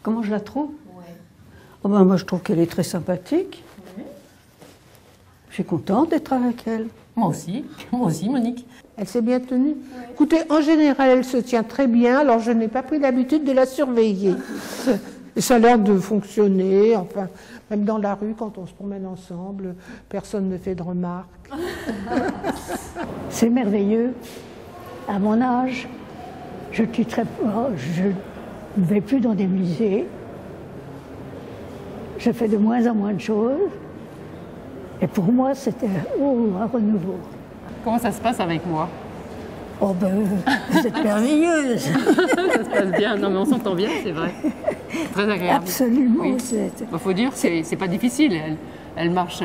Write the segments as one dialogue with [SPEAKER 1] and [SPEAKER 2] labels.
[SPEAKER 1] Comment je la trouve?
[SPEAKER 2] Ouais.
[SPEAKER 1] Oh ben, moi, je trouve qu'elle est très sympathique.
[SPEAKER 2] Ouais.
[SPEAKER 1] Je suis contente d'être avec elle.
[SPEAKER 2] Moi aussi, Monique.
[SPEAKER 3] Elle s'est bien tenue. Écoutez, en général, elle se tient très bien, alors je n'ai pas pris l'habitude de la surveiller. Et ça a l'air de fonctionner, enfin, même dans la rue, quand on se promène ensemble, personne ne fait de remarques.
[SPEAKER 1] C'est merveilleux. À mon âge, je ne vais plus dans des musées. Je fais de moins en moins de choses. Et pour moi, c'était un renouveau.
[SPEAKER 2] Comment ça se passe avec moi?
[SPEAKER 1] Oh ben, vous êtes merveilleuse.
[SPEAKER 2] Ça se passe bien. Non, mais on s'entend bien, c'est vrai. Très agréable.
[SPEAKER 1] Absolument.
[SPEAKER 2] Oui. Faut dire, c'est pas difficile. Elle marche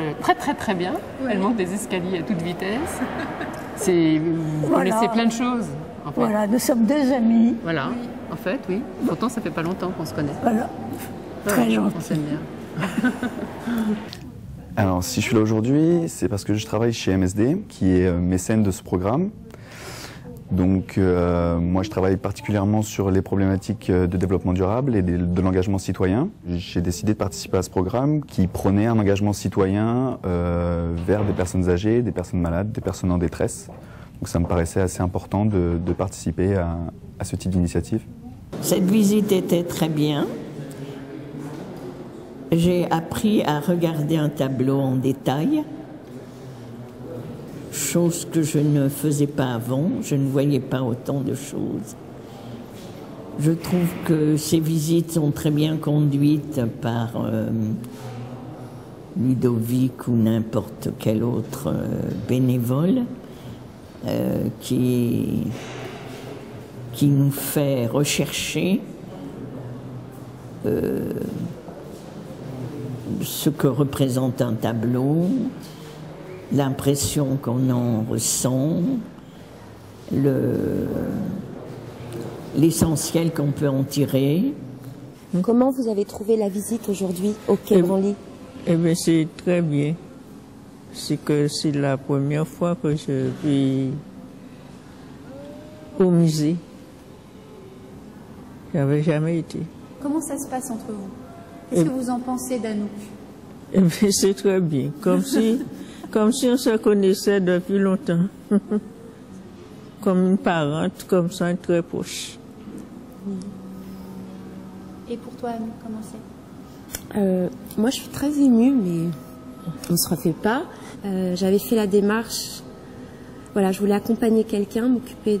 [SPEAKER 2] très bien. Ouais. Elle monte des escaliers à toute vitesse. Vous connaissez plein de choses. En fait.
[SPEAKER 1] Voilà, nous sommes deux amis.
[SPEAKER 2] Voilà, oui. En fait, oui. Pourtant, ça fait pas longtemps qu'on se connaît.
[SPEAKER 1] Voilà, très gentil.
[SPEAKER 2] On s'aime bien.
[SPEAKER 4] Alors, si je suis là aujourd'hui, c'est parce que je travaille chez MSD, qui est mécène de ce programme. Donc, moi, je travaille particulièrement sur les problématiques de développement durable et de l'engagement citoyen. J'ai décidé de participer à ce programme qui prônait un engagement citoyen vers des personnes âgées, des personnes malades, des personnes en détresse. Donc, ça me paraissait assez important de participer à ce type d'initiative.
[SPEAKER 5] Cette visite était très bien. J'ai appris à regarder un tableau en détail, chose que je ne faisais pas avant. Je ne voyais pas autant de choses. Je trouve que ces visites sont très bien conduites par Ludovic ou n'importe quel autre bénévole qui nous fait rechercher ce que représente un tableau, l'impression qu'on en ressent, l'essentiel qu'on peut en tirer.
[SPEAKER 6] Comment vous avez trouvé la visite aujourd'hui au Quai Branly?
[SPEAKER 7] Eh bien, c'est très bien. C'est la première fois que je vais au musée. Je n'avais jamais été.
[SPEAKER 8] Comment ça se passe entre vous? Qu'est-ce que vous en pensez d'Anouk?
[SPEAKER 7] Eh bien, c'est très bien. Comme si on se connaissait depuis longtemps. Comme une parente, comme ça, très proche.
[SPEAKER 8] Et pour toi, Anouk, comment c'est?
[SPEAKER 6] Moi, je suis très émue, mais on ne se refait pas. J'avais fait la démarche. Voilà, je voulais accompagner quelqu'un, m'occuper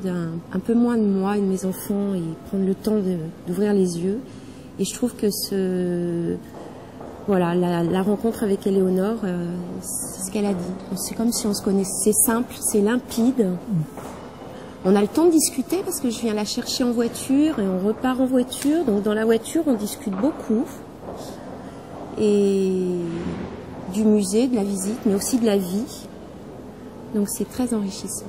[SPEAKER 6] un peu moins de moi et de mes enfants et prendre le temps d'ouvrir les yeux. Et je trouve que voilà, la rencontre avec Éléonore, c'est ce qu'elle a dit. C'est comme si on se connaissait. C'est simple, c'est limpide. On a le temps de discuter parce que je viens la chercher en voiture et on repart en voiture. Donc dans la voiture, on discute beaucoup. Et du musée, de la visite, mais aussi de la vie. Donc c'est très enrichissant.